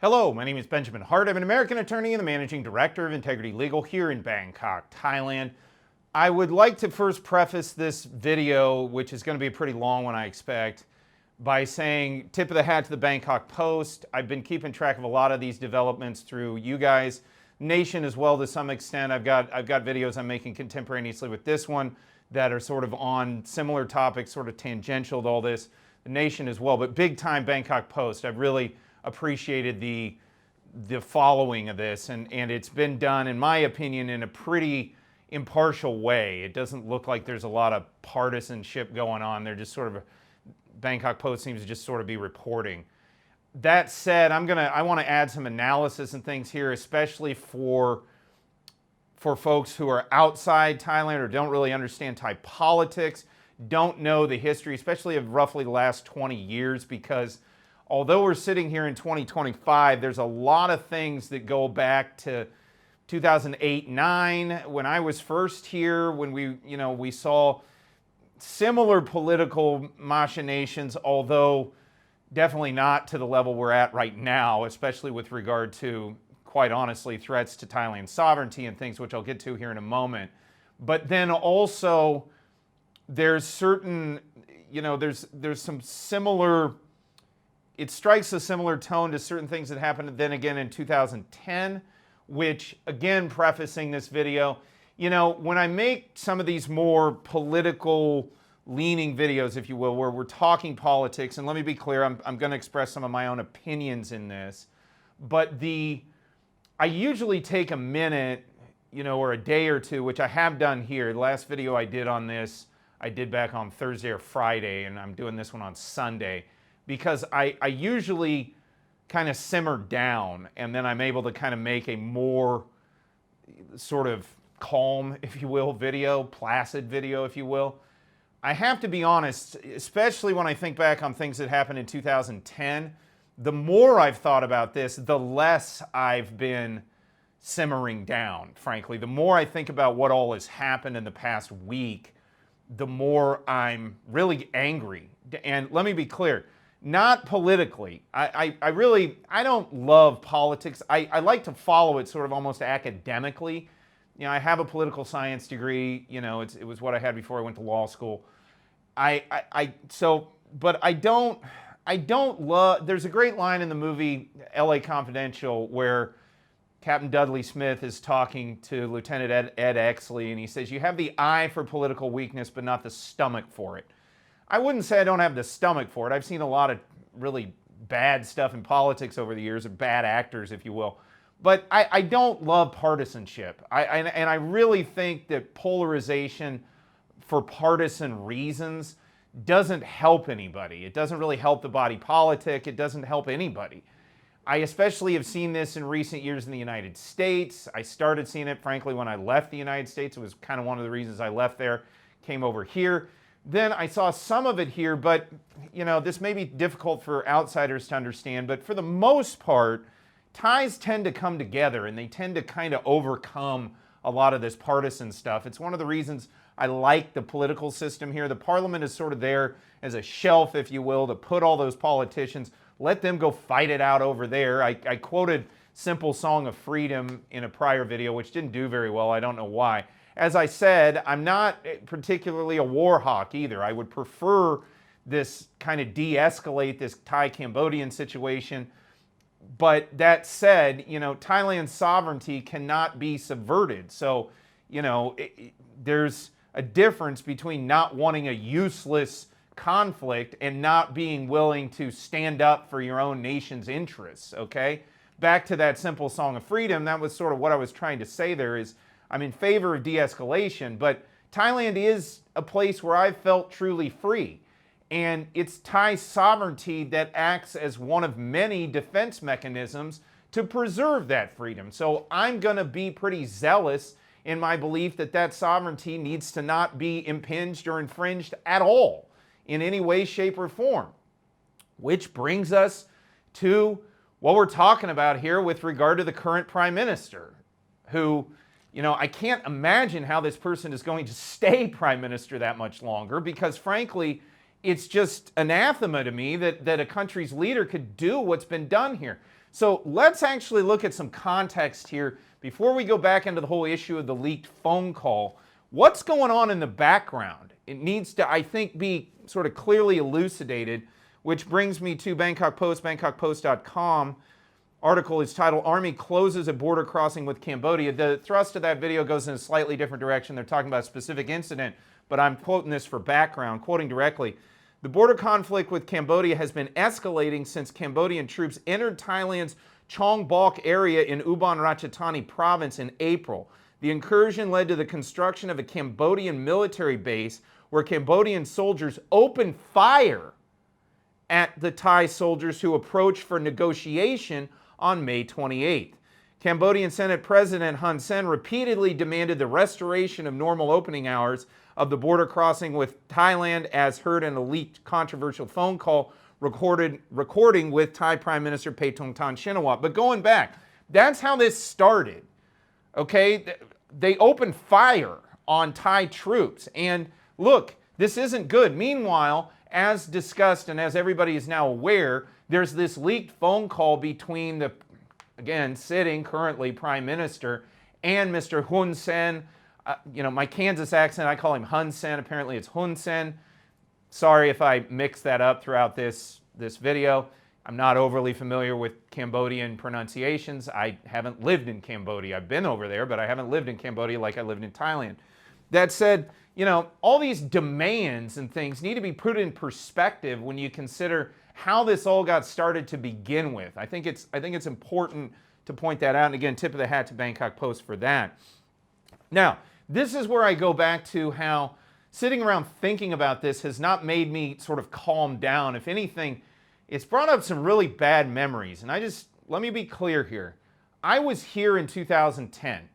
Hello, my name is Benjamin Hart. I'm an American attorney and the managing director of Integrity Legal here in Bangkok, Thailand. I would like to first preface this video, which is going to be a pretty long one I expect, by saying tip of the hat to the Bangkok Post. I've been keeping track of a lot of these developments through you guys, Nation as well to some extent. I've got videos I'm making contemporaneously with this one that are sort of on similar topics, sort of tangential to all this. The Nation as well, but big time Bangkok Post. I've really appreciated the following of this, and it's been done, in my opinion, in a pretty impartial way. It doesn't look like there's a lot of partisanship going on. They're just sort of, Bangkok Post seems to just sort of be reporting. That said, I want to add some analysis and things here, especially for folks who are outside Thailand or don't really understand Thai politics, don't know the history, especially of roughly the last 20 years, because although we're sitting here in 2025, there's a lot of things that go back to 2008-9 when I was first here, when we saw similar political machinations, although definitely not to the level we're at right now, especially with regard to, quite honestly, threats to Thailand's sovereignty and things which I'll get to here in a moment. But then also there's certain, there's some similar, it strikes a similar tone to certain things that happened then again in 2010, which, again, prefacing this video, when I make some of these more political leaning videos, if you will, where we're talking politics, and let me be clear, I'm going to express some of my own opinions in this, but I usually take a minute, or a day or two, which I have done here. The last video I did on this, I did back on Thursday or Friday, and I'm doing this one on Sunday, because I usually kind of simmer down, and then I'm able to kind of make a more sort of calm, if you will, video, placid video, if you will. I have to be honest, especially when I think back on things that happened in 2010, the more I've thought about this, the less I've been simmering down, frankly. The more I think about what all has happened in the past week, the more I'm really angry. And let me be clear, not politically. I don't love politics. I like to follow it sort of almost academically. I have a political science degree. It was what I had before I went to law school. But I don't love, there's a great line in the movie LA Confidential where Captain Dudley Smith is talking to Lieutenant Ed Exley, and he says, "You have the eye for political weakness, but not the stomach for it." I wouldn't say I don't have the stomach for it. I've seen a lot of really bad stuff in politics over the years, or bad actors, if you will. But I don't love partisanship. And I really think that polarization for partisan reasons doesn't help anybody. It doesn't really help the body politic. It doesn't help anybody. I especially have seen this in recent years in the United States. I started seeing it, frankly, when I left the United States. It was kind of one of the reasons I left there, came over here. Then I saw some of it here, but this may be difficult for outsiders to understand, but for the most part, Thais tend to come together and they tend to kind of overcome a lot of this partisan stuff. It's one of the reasons I like the political system here. The parliament is sort of there as a shelf, if you will, to put all those politicians, let them go fight it out over there. I quoted Simple Song of Freedom in a prior video, which didn't do very well. I don't know why. As I said, I'm not particularly a war hawk either. I would prefer this kind of de-escalate this Thai-Cambodian situation. But that said, Thailand's sovereignty cannot be subverted. So, there's a difference between not wanting a useless conflict and not being willing to stand up for your own nation's interests, okay? Back to that Simple Song of Freedom, that was sort of what I was trying to say there is, I'm in favor of de-escalation, but Thailand is a place where I've felt truly free. And it's Thai sovereignty that acts as one of many defense mechanisms to preserve that freedom. So I'm going to be pretty zealous in my belief that that sovereignty needs to not be impinged or infringed at all in any way, shape, or form. Which brings us to what we're talking about here with regard to the current prime minister, who, I can't imagine how this person is going to stay prime minister that much longer, because frankly, it's just anathema to me that a country's leader could do what's been done here. So let's actually look at some context here before we go back into the whole issue of the leaked phone call. What's going on in the background? It needs to, I think, be sort of clearly elucidated, which brings me to Bangkok Post, bangkokpost.com. Article is titled, Army Closes a Border Crossing with Cambodia. The thrust of that video goes in a slightly different direction. They're talking about a specific incident, but I'm quoting this for background, quoting directly. The border conflict with Cambodia has been escalating since Cambodian troops entered Thailand's Chong Bok area in Ubon Ratchathani province in April. The incursion led to the construction of a Cambodian military base where Cambodian soldiers opened fire at the Thai soldiers who approached for negotiation on May 28th. Cambodian Senate President Hun Sen repeatedly demanded the restoration of normal opening hours of the border crossing with Thailand, as heard in a leaked controversial phone call recording with Thai Prime Minister Paetongtarn Shinawatra. But going back, that's how this started. Okay, they opened fire on Thai troops, and look, this isn't good. Meanwhile, as discussed and as everybody is now aware, there's this leaked phone call between the, again, sitting currently Prime Minister and Mr. Hun Sen. My Kansas accent, I call him Hun Sen. Apparently it's Hun Sen. Sorry if I mix that up throughout this video. I'm not overly familiar with Cambodian pronunciations. I haven't lived in Cambodia. I've been over there, but I haven't lived in Cambodia like I lived in Thailand. That said, all these demands and things need to be put in perspective when you consider how this all got started to begin with. I think it's important to point that out. And again, tip of the hat to Bangkok Post for that. Now, this is where I go back to how sitting around thinking about this has not made me sort of calm down. If anything, it's brought up some really bad memories. And let me be clear here. I was here in 2010,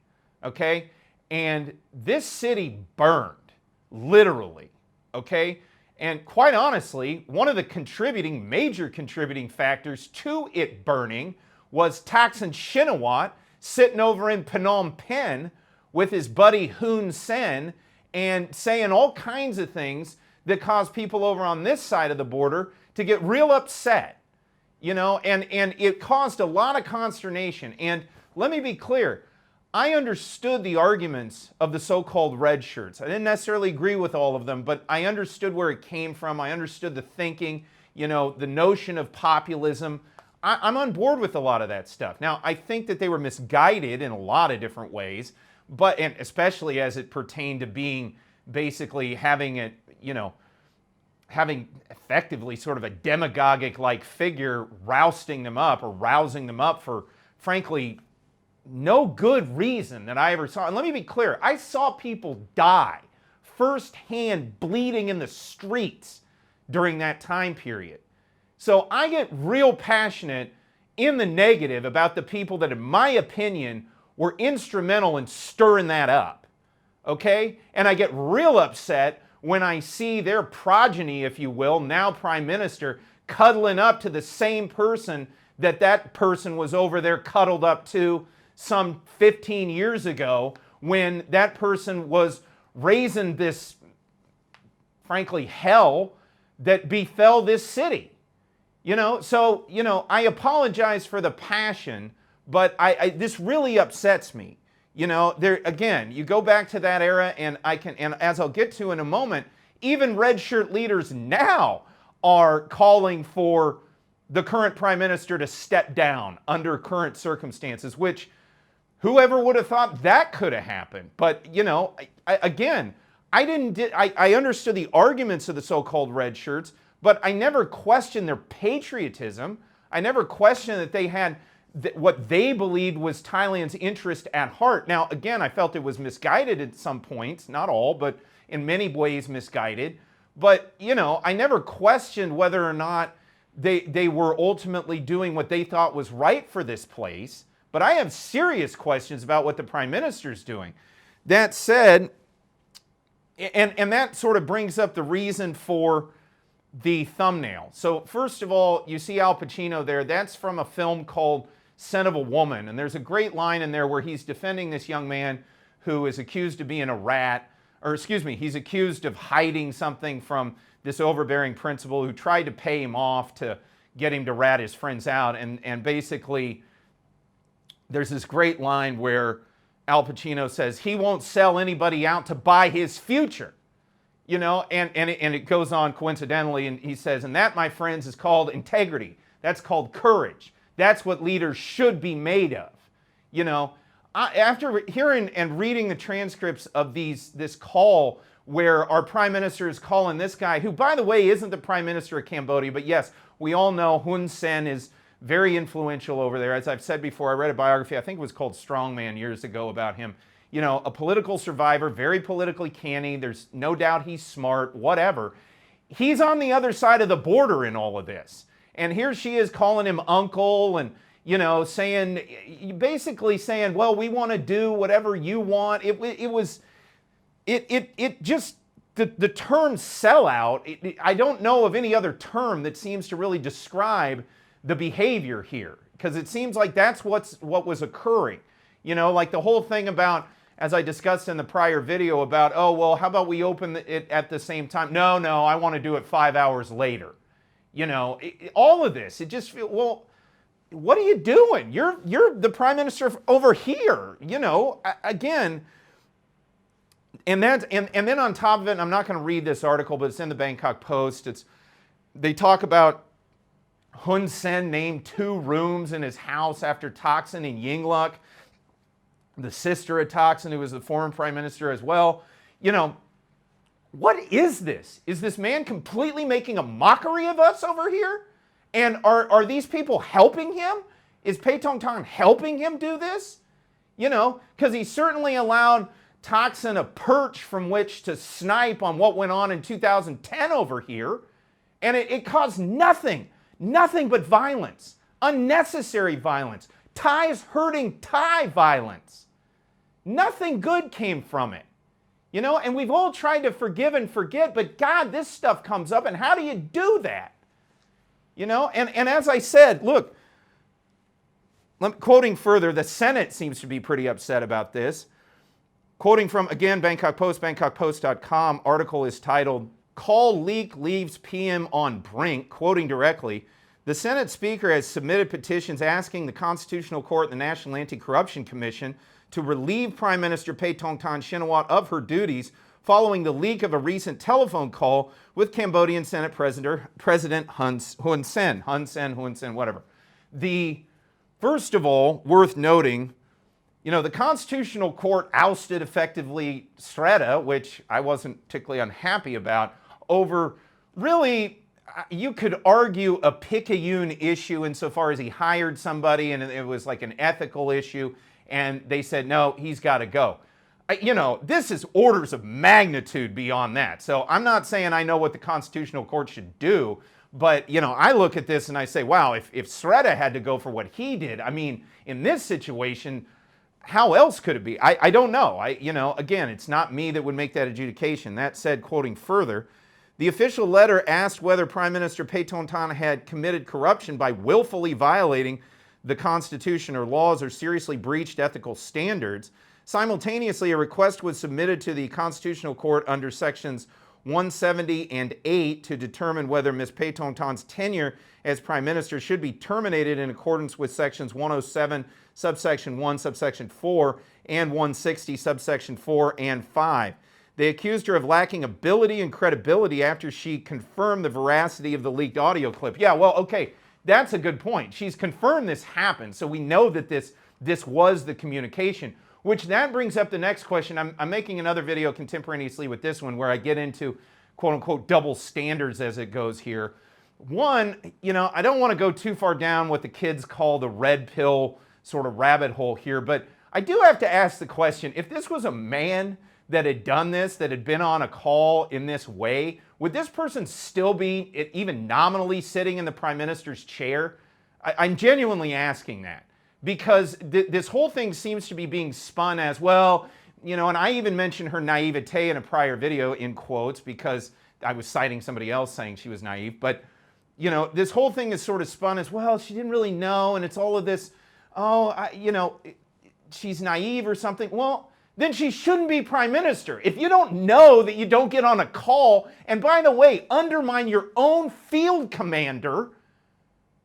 okay? And this city burned, literally, okay? And quite honestly, one of the major contributing factors to it burning was Thaksin Shinawatra sitting over in Phnom Penh with his buddy Hun Sen and saying all kinds of things that caused people over on this side of the border to get real upset, and it caused a lot of consternation. And let me be clear, I understood the arguments of the so-called red shirts. I didn't necessarily agree with all of them, but I understood where it came from. I understood the thinking, the notion of populism. I'm on board with a lot of that stuff. Now, I think that they were misguided in a lot of different ways, and especially as it pertained to being basically having it, having effectively sort of a demagogic-like figure rousing them up for, frankly, no good reason that I ever saw. And let me be clear, I saw people die firsthand, bleeding in the streets during that time period. So I get real passionate in the negative about the people that, in my opinion, were instrumental in stirring that up, okay? And I get real upset when I see their progeny, if you will, now Prime Minister, cuddling up to the same person that person was over there cuddled up to some 15 years ago when that person was raising this, frankly, hell that befell this city. I apologize for the passion, but this really upsets me. Again, you go back to that era, and as I'll get to in a moment, even red shirt leaders now are calling for the current Prime Minister to step down under current circumstances, which whoever would have thought that could have happened? But, I understood the arguments of the so-called red shirts, but I never questioned their patriotism. I never questioned that they had what they believed was Thailand's interest at heart. Now, again, I felt it was misguided at some points, not all, but in many ways misguided. But, I never questioned whether or not they were ultimately doing what they thought was right for this place. But I have serious questions about what the Prime Minister's doing. That said, and that sort of brings up the reason for the thumbnail. So first of all, you see Al Pacino there. That's from a film called Scent of a Woman. And there's a great line in there where he's defending this young man who is accused of being a rat, he's accused of hiding something from this overbearing principal who tried to pay him off to get him to rat his friends out. And basically, there's this great line where Al Pacino says he won't sell anybody out to buy his future. You know, and it goes on coincidentally, and he says, and that, my friends, is called integrity. That's called courage. That's what leaders should be made of. You know, after hearing and reading the transcripts of this call where our prime minister is calling this guy, who, by the way, isn't the prime minister of Cambodia, but yes, we all know Hun Sen is very influential over there. As I've said before, I read a biography, I think it was called Strongman years ago, about him. You know, a political survivor, very politically canny. There's no doubt he's smart, whatever. He's on the other side of the border in all of this. And here she is calling him uncle and, you know, basically saying, well, we want to do whatever you want. The term sellout, I don't know of any other term that seems to really describe the behavior here, because it seems like that's what was occurring. You know, like the whole thing about, as I discussed in the prior video about, oh, well, how about we open it at the same time? No, I want to do it 5 hours later. You know, all of this, it just feels, well, what are you doing? You're the prime minister over here, you know, again. And then on top of it, and I'm not going to read this article, but it's in the Bangkok Post. They talk about Hun Sen named 2 rooms in his house after Thaksin in Yingluck, the sister of Thaksin, who was the former prime minister as well. You know, what is this? Is this man completely making a mockery of us over here? And are these people helping him? Is Paetongtarn helping him do this? You know, because he certainly allowed Thaksin a perch from which to snipe on what went on in 2010 over here. And it caused nothing but violence, unnecessary violence. Thais hurting Thai violence. Nothing good came from it. You know, and we've all tried to forgive and forget, but God, this stuff comes up, and how do you do that? You know, and as I said, look, quoting further, the Senate seems to be pretty upset about this. Quoting from, again, Bangkok Post, bangkokpost.com, article is titled, Call Leak Leaves PM on Brink, quoting directly, the Senate Speaker has submitted petitions asking the Constitutional Court and the National Anti-Corruption Commission to relieve Prime Minister Paetongtarn Shinawatra of her duties following the leak of a recent telephone call with Cambodian Senate President Hun Sen, whatever. First of all, worth noting, you know, the Constitutional Court ousted effectively Sreda, which I wasn't particularly unhappy about, over really, you could argue, a picayune issue insofar as he hired somebody and it was like an ethical issue, and they said, no, he's got to go. You know, this is orders of magnitude beyond that. So I'm not saying I know what the Constitutional Court should do, but, you know, I look at this and I say, wow, if Sreda had to go for what he did, I mean, in this situation, how else could it be? I don't know. You know, again, it's not me that would make that adjudication. That said, quoting further, the official letter asked whether Prime Minister Paetongtarn had committed corruption by willfully violating the Constitution or laws or seriously breached ethical standards. Simultaneously, a request was submitted to the Constitutional Court under sections 170 and 8 to determine whether Ms. Paetongtarn's tenure as Prime Minister should be terminated in accordance with sections 107, subsection 1, subsection 4, and 160, subsection 4 and 5. They accused her of lacking ability and credibility after she confirmed the veracity of the leaked audio clip. Yeah, well, okay, that's a good point. She's confirmed this happened, so we know that this was the communication, which that brings up the next question. I'm making another video contemporaneously with this one where I get into quote-unquote double standards as it goes here. One, you know, I don't want to go too far down what the kids call the red pill sort of rabbit hole here, but I do have to ask the question, if this was a man that had done this, that had been on a call in this way, would this person still be even nominally sitting in the Prime Minister's chair? I'm genuinely asking that, because this whole thing seems to be being spun as, well, you know, and I even mentioned her naivete in a prior video in quotes because I was citing somebody else saying she was naive, but, you know, this whole thing is sort of spun as, well, she didn't really know, and it's all of this, you know, she's naive or something. Well, then she shouldn't be Prime Minister. If you don't know that you don't get on a call, and by the way, undermine your own field commander,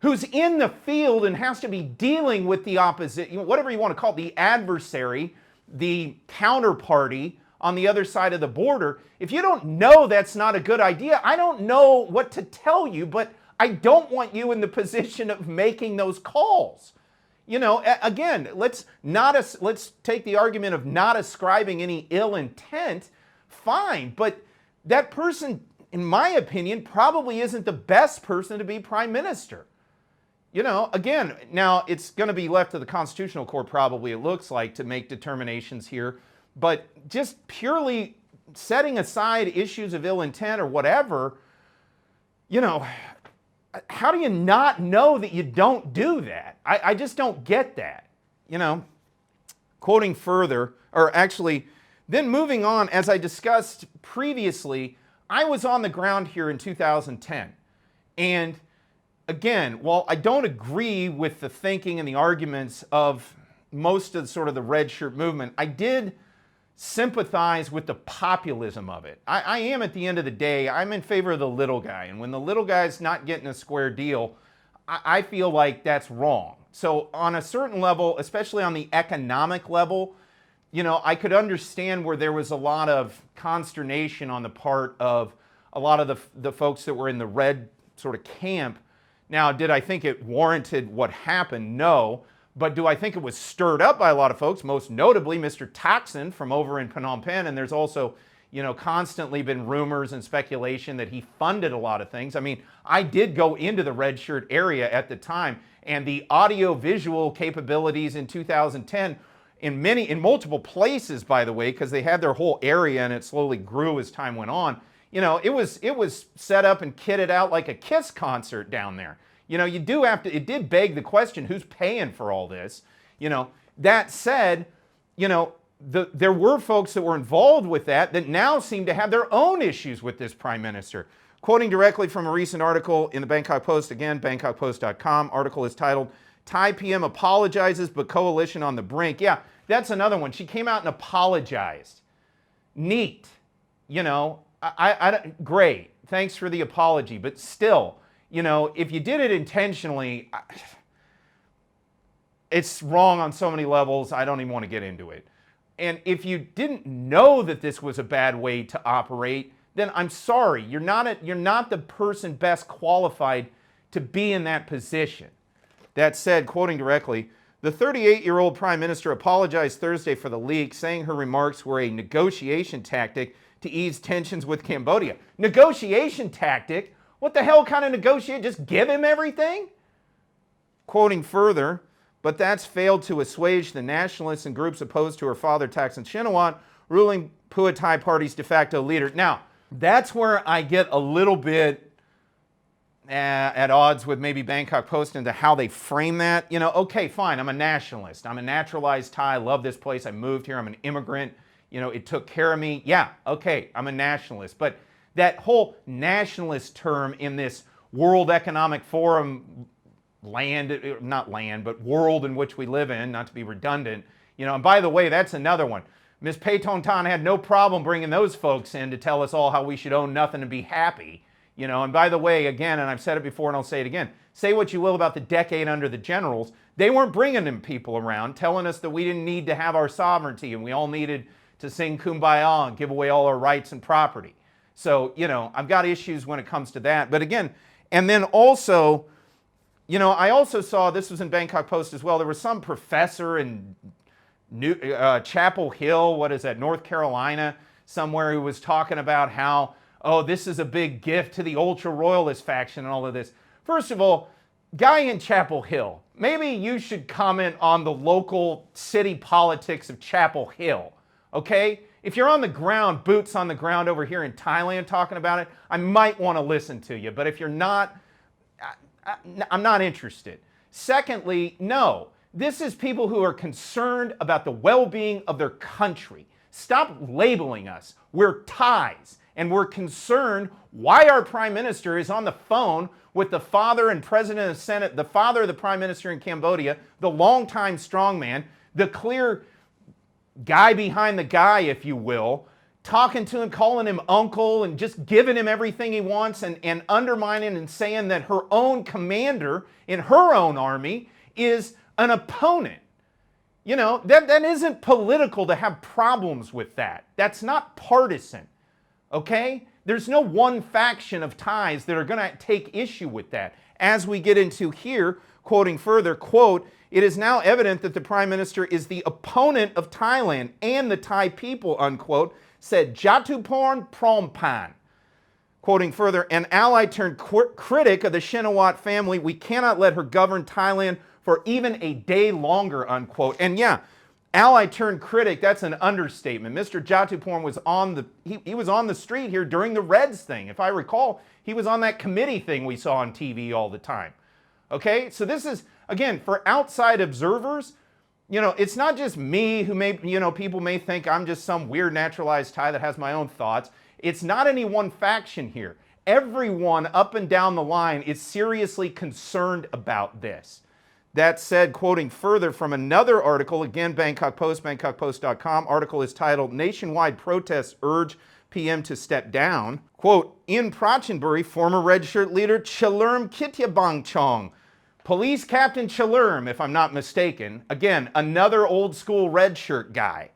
who's in the field and has to be dealing with the opposite, whatever you want to call it, the adversary, the counterparty on the other side of the border, if you don't know that's not a good idea, I don't know what to tell you, but I don't want you in the position of making those calls. Again, let's take the argument of not ascribing any ill intent. Fine, but that person, in my opinion, probably isn't the best person to be prime minister. Again, now it's going to be left to the Constitutional Court, probably, it looks like, to make determinations here. But just purely setting aside issues of ill intent or whatever, how do you not know that you don't do that? I just don't get that. Quoting further, or actually, then moving on, as I discussed previously, I was on the ground here in 2010. And again, while I don't agree with the thinking and the arguments of most of sort of the red shirt movement, I did sympathize with the populism of it. I am, at the end of the day, I'm in favor of the little guy. And when the little guy's not getting a square deal, I feel like that's wrong. So on a certain level, especially on the economic level, I could understand where there was a lot of consternation on the part of a lot of the folks that were in the red sort of camp. Now, did I think it warranted what happened? No. But do I think it was stirred up by a lot of folks, most notably Mr. Thaksin from over in Phnom Penh? And there's also, constantly been rumors and speculation that he funded a lot of things. I mean, I did go into the red shirt area at the time, and the audio-visual capabilities in 2010 in multiple places, by the way, because they had their whole area and it slowly grew as time went on. It was set up and kitted out like a Kiss concert down there. You do have to, it did beg the question, who's paying for all this? That said, there were folks that were involved with that now seem to have their own issues with this prime minister. Quoting directly from a recent article in the Bangkok Post, again, bangkokpost.com, article is titled, Thai PM apologizes but coalition on the brink. Yeah, that's another one. She came out and apologized. Neat. Great. Thanks for the apology, but still, if you did it intentionally, it's wrong on so many levels, I don't even want to get into it. And if you didn't know that this was a bad way to operate, then I'm sorry, you're not the person best qualified to be in that position. That said, quoting directly, the 38-year-old prime minister apologized Thursday for the leak, saying her remarks were a negotiation tactic to ease tensions with Cambodia. Negotiation tactic? What the hell kind of negotiate? Just give him everything? Quoting further, but that's failed to assuage the nationalists and groups opposed to her father, Thaksin Shinawatra, ruling Pheu Thai party's de facto leader. Now, that's where I get a little bit at odds with maybe Bangkok Post into how they frame that. Okay, fine, I'm a nationalist. I'm a naturalized Thai. I love this place. I moved here. I'm an immigrant. It took care of me. Yeah, okay, I'm a nationalist. But that whole nationalist term in this World Economic Forum not land, but world in which we live in, not to be redundant, and by the way, that's another one. Ms. Paetongtarn had no problem bringing those folks in to tell us all how we should own nothing and be happy, and by the way, again, and I've said it before and I'll say it again, say what you will about the decade under the generals, they weren't bringing them people around telling us that we didn't need to have our sovereignty and we all needed to sing Kumbaya and give away all our rights and property. So, I've got issues when it comes to that. But again, and then also, I also saw, this was in Bangkok Post as well, there was some professor in Chapel Hill, what is that, North Carolina, somewhere, who was talking about how, this is a big gift to the ultra-royalist faction and all of this. First of all, guy in Chapel Hill, maybe you should comment on the local city politics of Chapel Hill, okay? If you're on the ground, boots on the ground over here in Thailand talking about it, I might want to listen to you. But if you're not, I'm not interested. Secondly, no, this is people who are concerned about the well-being of their country. Stop labeling us. We're Thais, and we're concerned why our prime minister is on the phone with the father and president of the Senate, the father of the prime minister in Cambodia, the longtime strongman, the clear guy behind the guy, if you will, talking to him, calling him uncle, and just giving him everything he wants, and undermining and saying that her own commander in her own army is an opponent. You know, that isn't political to have problems with that. That's not partisan, okay? There's no one faction of Thais that are going to take issue with that. As we get into here, quoting further, quote, "It is now evident that the Prime Minister is the opponent of Thailand and the Thai people," unquote, said Jatuporn Prompan. Quoting further, "An ally turned critic of the Shinawatra family, we cannot let her govern Thailand for even a day longer," unquote. And yeah, ally turned critic, that's an understatement. Mr. Jatuporn was on the, he was on the street here during the Reds thing. If I recall, he was on that committee thing we saw on TV all the time. Okay, so this is, again, for outside observers, you know, it's not just me who may, you know, people may think I'm just some weird naturalized Thai that has my own thoughts. It's not any one faction here. Everyone up and down the line is seriously concerned about this. That said, quoting further from another article, again, Bangkok Post, bangkokpost.com, article is titled, "Nationwide Protests Urge PM to Step Down." Quote, "In Prachinburi, former Red Shirt leader Chalerm Kityabangchong, Police Captain Chalerm, if I'm not mistaken," again, another old school Red Shirt guy,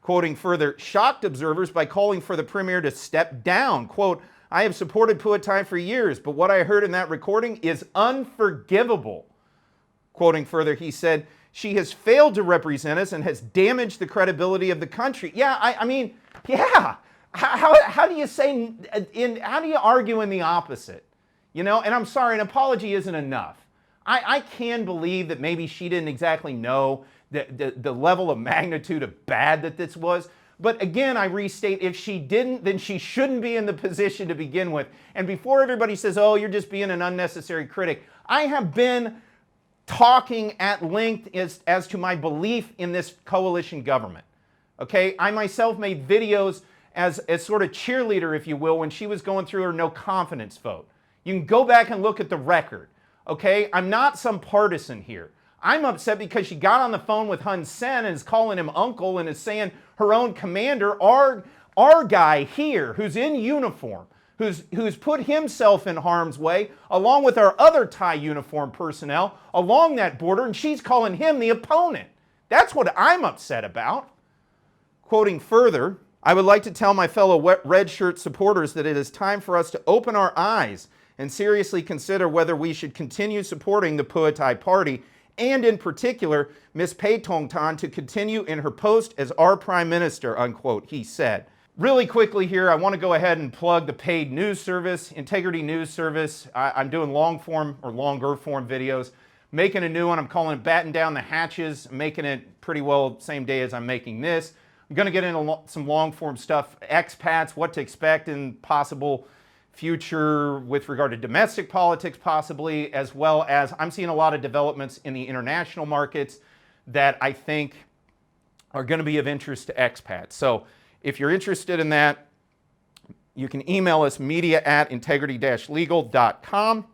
quoting further, "shocked observers by calling for the Premier to step down. Quote, I have supported Puatai for years, but what I heard in that recording is unforgivable." Quoting further, he said, "She has failed to represent us and has damaged the credibility of the country." Yeah, I mean, yeah. How do you say, how do you argue in the opposite? You know, and I'm sorry, an apology isn't enough. I can believe that maybe she didn't exactly know the level of magnitude of bad that this was. But again, I restate, if she didn't, then she shouldn't be in the position to begin with. And before everybody says, oh, you're just being an unnecessary critic, I have been talking at length as to my belief in this coalition government. Okay, I myself made videos as sort of cheerleader, if you will, when she was going through her no confidence vote. You can go back and look at the record. Okay, I'm not some partisan here. I'm upset because she got on the phone with Hun Sen and is calling him uncle and is saying her own commander, our guy here who's in uniform, who's put himself in harm's way, along with our other Thai uniform personnel along that border, and she's calling him the opponent. That's what I'm upset about. Quoting further, "I would like to tell my fellow Red Shirt supporters that it is time for us to open our eyes and seriously consider whether we should continue supporting the Puatai Party, and in particular, Ms. Paetongtarn to continue in her post as our Prime Minister," unquote, he said. Really quickly here, I want to go ahead and plug the paid news service, Integrity News Service. I'm doing long form or longer form videos, making a new one. I'm calling it Batten Down the Hatches, making it pretty well same day as I'm making this. I'm going to get into some long form stuff, expats, what to expect and possible future with regard to domestic politics possibly, as well as I'm seeing a lot of developments in the international markets that I think are going to be of interest to expats. So if you're interested in that, you can email us media@integrity-legal.com.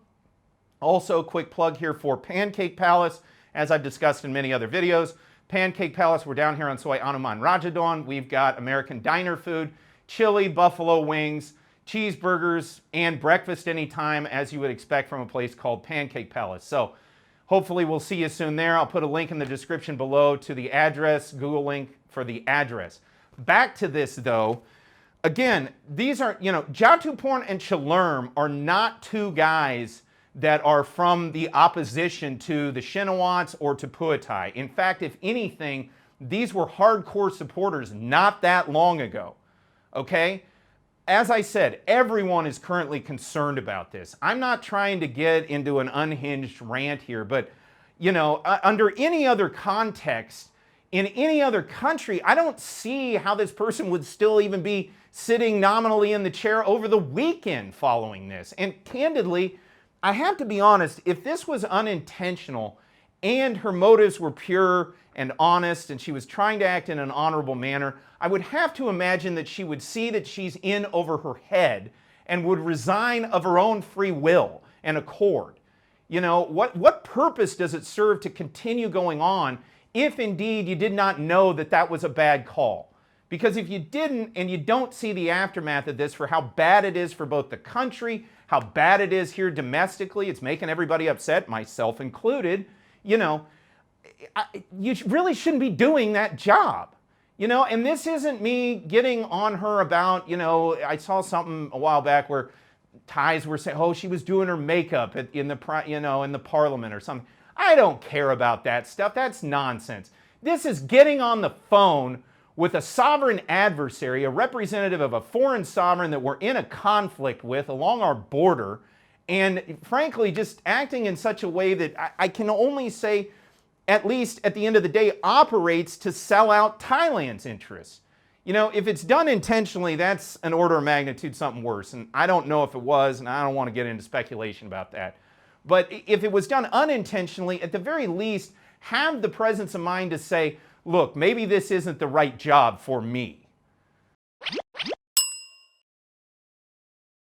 Also, quick plug here for Pancake Palace, as I've discussed in many other videos. Pancake Palace, we're down here on Soy Anuman Rajadon. We've got American diner food, chili, buffalo wings, cheeseburgers, and breakfast anytime, as you would expect from a place called Pancake Palace. So hopefully we'll see you soon there. I'll put a link in the description below to the address, Google link for the address. Back to this though, again, these are, you know, Jatuporn and Chalerm are not two guys that are from the opposition to the Shinawats or to Puatai. In fact, if anything, these were hardcore supporters not that long ago, okay? As I said, everyone is currently concerned about this. I'm not trying to get into an unhinged rant here, but, you know, under any other context, in any other country, I don't see how this person would still even be sitting nominally in the chair over the weekend following this. And candidly, I have to be honest, if this was unintentional and her motives were pure and honest and she was trying to act in an honorable manner, I would have to imagine that she would see that she's in over her head and would resign of her own free will and accord. You know, what purpose does it serve to continue going on if indeed you did not know that that was a bad call? Because if you didn't, and you don't see the aftermath of this for how bad it is for both the country, how bad it is here domestically, it's making everybody upset, myself included, you know, you really shouldn't be doing that job. You know, and this isn't me getting on her about, you know, I saw something a while back where Thais were saying, oh, she was doing her makeup in the, you know, in the parliament or something. I don't care about that stuff. That's nonsense. This is getting on the phone with a sovereign adversary, a representative of a foreign sovereign that we're in a conflict with along our border, and frankly, just acting in such a way that I can only say, at least at the end of the day, operates to sell out Thailand's interests. You know, if it's done intentionally, that's an order of magnitude something worse, and I don't know if it was, and I don't want to get into speculation about that. But if it was done unintentionally, at the very least, have the presence of mind to say, look, maybe this isn't the right job for me.